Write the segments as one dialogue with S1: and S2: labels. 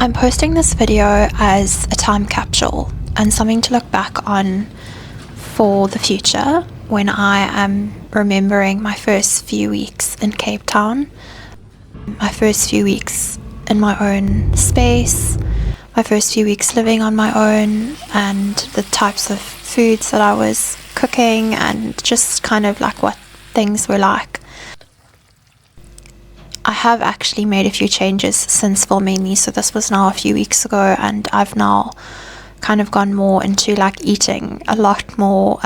S1: I'm posting this video as a time capsule and something to look back on for the future when I am remembering my first few weeks in Cape Town, my first few weeks in my own space, my first few weeks living on my own, and the types of foods that I was cooking and just kind of like what things were like. I have actually made a few changes since filming these, so this was now a few weeks ago, and I've now kind of gone more into like eating a lot more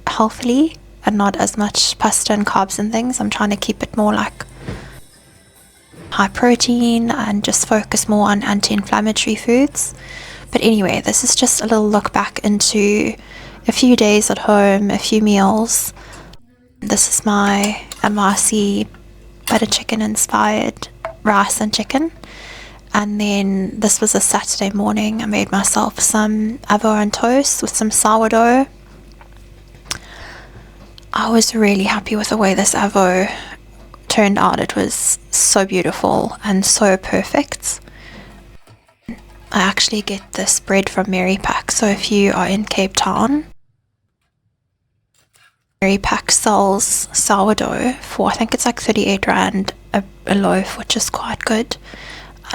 S1: healthily and not as much pasta and carbs and things. I'm trying to keep it more like high protein and just focus more on anti-inflammatory foods. But anyway, this is just a little look back into a few days at home, a few meals. This is my MRC butter chicken inspired rice and chicken. And then this was a Saturday morning. I made myself some avo and toast with some sourdough. I was really happy with the way this avo turned out. It was so beautiful and so perfect. I actually get this bread from Mary Pack, so if you are in Cape Town, Mary Pack sells sourdough for, I think it's like 38 Rand a loaf, which is quite good.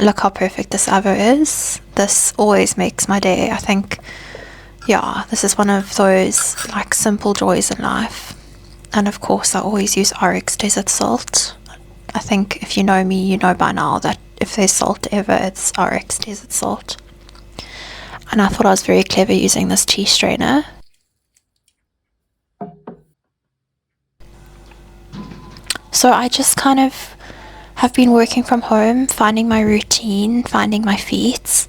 S1: Look how perfect this avo is. This always makes my day. I think, yeah, this is one of those like simple joys in life. And of course I always use RX desert salt. I think if you know me, you know by now that if there's salt ever, it's RX desert salt. And I thought I was very clever using this tea strainer. So I just kind of have been working from home, finding my routine, finding my feet.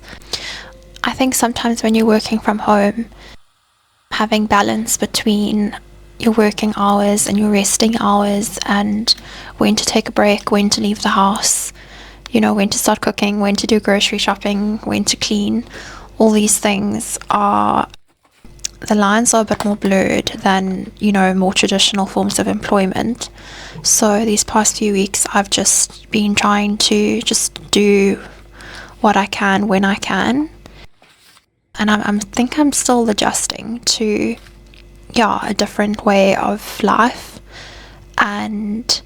S1: I think sometimes when you're working from home, having balance between your working hours and your resting hours and when to take a break, when to leave the house, you know, when to start cooking, when to do grocery shopping, when to clean, all these things the lines are a bit more blurred than, you know, more traditional forms of employment. So these past few weeks I've just been trying to just do what I can when I can, and I think I'm still adjusting to a different way of life and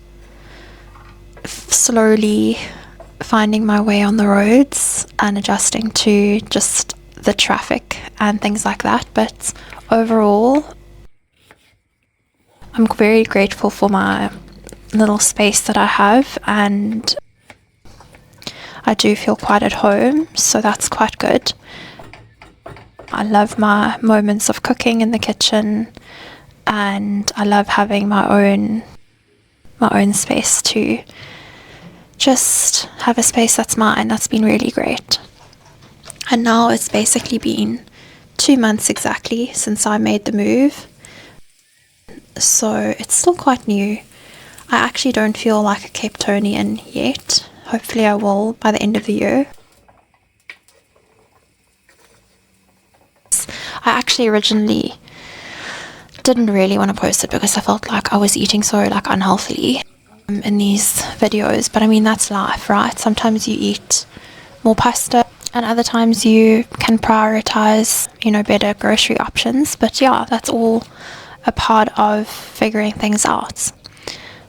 S1: slowly finding my way on the roads and adjusting to just the traffic and things like that. But overall I'm very grateful for my little space that I have, and I do feel quite at home, so that's quite good. I love my moments of cooking in the kitchen, and I love having my own space to just have a space that's mine. That's been really great. And now it's basically been 2 months exactly since I made the move, so it's still quite new. I actually don't feel like a Cape Townian yet. Hopefully I will by the end of the year. I actually originally didn't really want to post it because I felt like I was eating so like unhealthily in these videos, but I mean, that's life, right? Sometimes you eat more pasta and other times you can prioritize, you know, better grocery options. But yeah, that's all a part of figuring things out.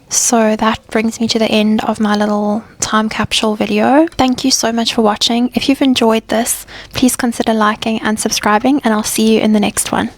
S1: So that brings me to the end of my little time capsule video. Thank you so much for watching. If you've enjoyed this, please consider liking and subscribing, and I'll see you in the next one.